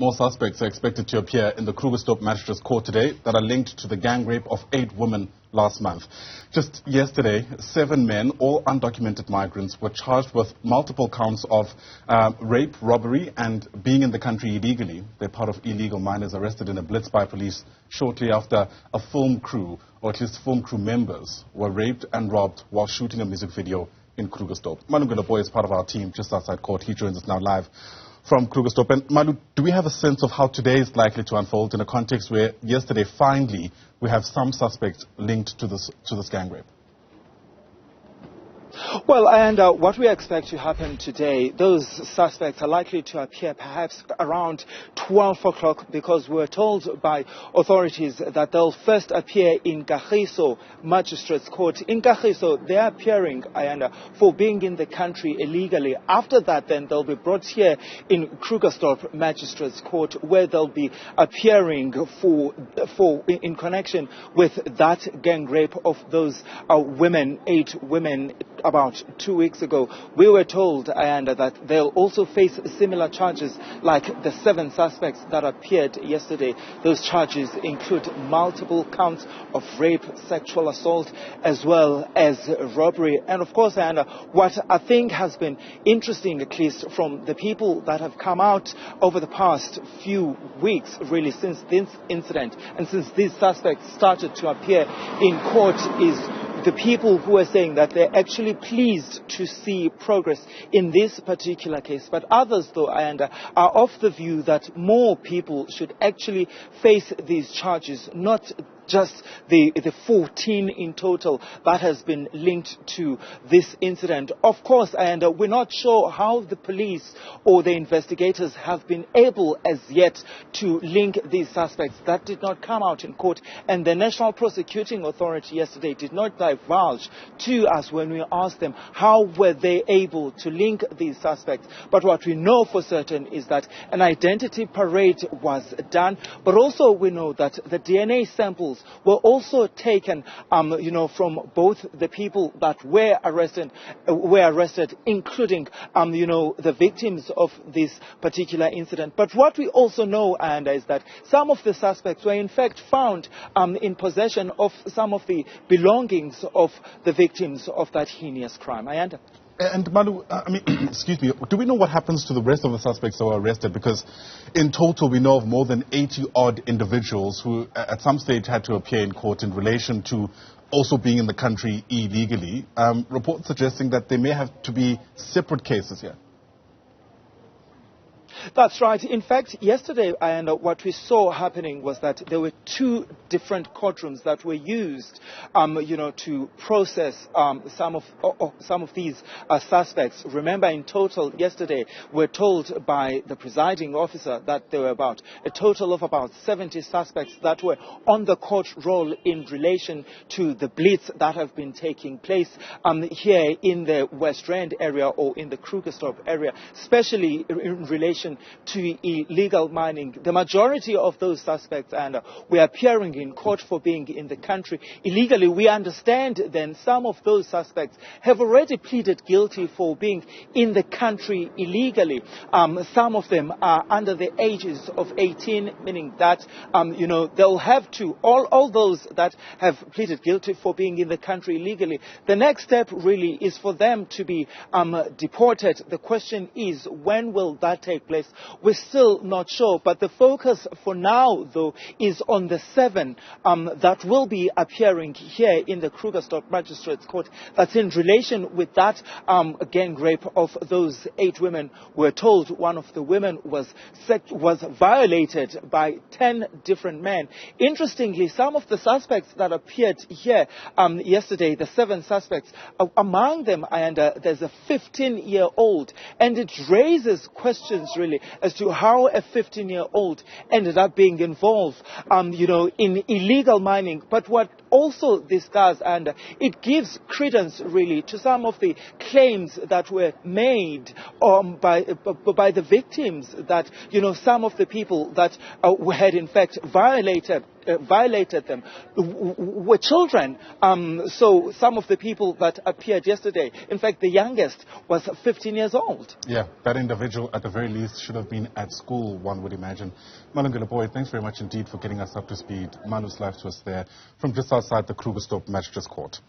More suspects are expected to appear in the Krugersdorp Magistrates Court today that are linked to the gang rape of 8 women last month. Just yesterday, 7 men, all undocumented migrants, were charged with multiple counts of rape, robbery and being in the country illegally. They're part of illegal minors arrested in a blitz by police shortly after a film crew, or at least film crew members, were raped and robbed while shooting a music video in Krugersdorp. Malungelo Booi is part of our team just outside court. He joins us now live from Krugersdorp. And Malu, do we have a sense of how today is likely to unfold in a context where yesterday, finally, we have some suspects linked to this gang rape? Well, and what we expect to happen today, those suspects are likely to appear perhaps around 12 o'clock, because we're told by authorities that they'll first appear in Krugersdorp Magistrates Court. In Krugersdorp, they're appearing for being in the country illegally. After that, then they'll be brought here in Krugersdorp Magistrates Court, where they'll be appearing in connection with that gang rape of those women, 8 women, about 2 weeks ago. We were told that they'll also face similar charges like the 7 suspects that appeared yesterday. Those charges include multiple counts of rape, sexual assault, as well as robbery. And of course, what I think has been interesting, at least from the people that have come out over the past few weeks, really since this incident and since these suspects started to appear in court, is the people who are saying that they're actually pleased to see progress in this particular case. But others, though, are of the view that more people should actually face these charges, not just the 14 in total that has been linked to this incident. Of course, we're not sure how the police or the investigators have been able as yet to link these suspects. That did not come out in court, and the National Prosecuting Authority yesterday did not divulge to us when we asked them how were they able to link these suspects. But what we know for certain is that an identity parade was done, but also we know that the DNA samples were also taken, from both the people that were arrested, including, the victims of this particular incident. But what we also know, is that some of the suspects were in fact found in possession of some of the belongings of the victims of that heinous crime. And Malu, excuse me, do we know what happens to the rest of the suspects that were arrested? Because in total, we know of more than 80-odd individuals who at some stage had to appear in court in relation to also being in the country illegally. Reports suggesting that there may have to be separate cases here. That's right. In fact, yesterday, what we saw happening was that there were 2 different courtrooms that were used, to process some of these suspects. Remember, in total, yesterday, we're told by the presiding officer that there were a total of about 70 suspects that were on the court roll in relation to the blitz that have been taking place here in the West Rand area, or in the Krugersdorp area, especially in relation to illegal mining. The majority of those suspects were appearing in court for being in the country illegally. We understand then some of those suspects have already pleaded guilty for being in the country illegally. Some of them are under the ages of 18, meaning that they'll have to, all those that have pleaded guilty for being in the country illegally, the next step really is for them to be deported. The question is, when will that take place? We're still not sure, but the focus for now, though, is on the 7 that will be appearing here in the Krugersdorp Magistrates Court. That's in relation with that gang rape of those 8 women. We're told one of the women was violated by 10 different men. Interestingly, some of the suspects that appeared here yesterday, the 7 suspects, among them, there's a 15-year-old, and it raises questions really as to how a 15-year-old ended up being involved, in illegal mining. But what also this does, and it gives credence really to some of the claims that were made by the victims, that, some of the people that had in fact violated violated them were children. So some of the people that appeared yesterday, in fact, the youngest was 15 years old. Yeah, that individual at the very least should have been at school, one would imagine. Malungelo, Booi, thanks very much indeed for getting us up to speed. Manu's live to us there from just outside the Krugersdorp Magistrates Court.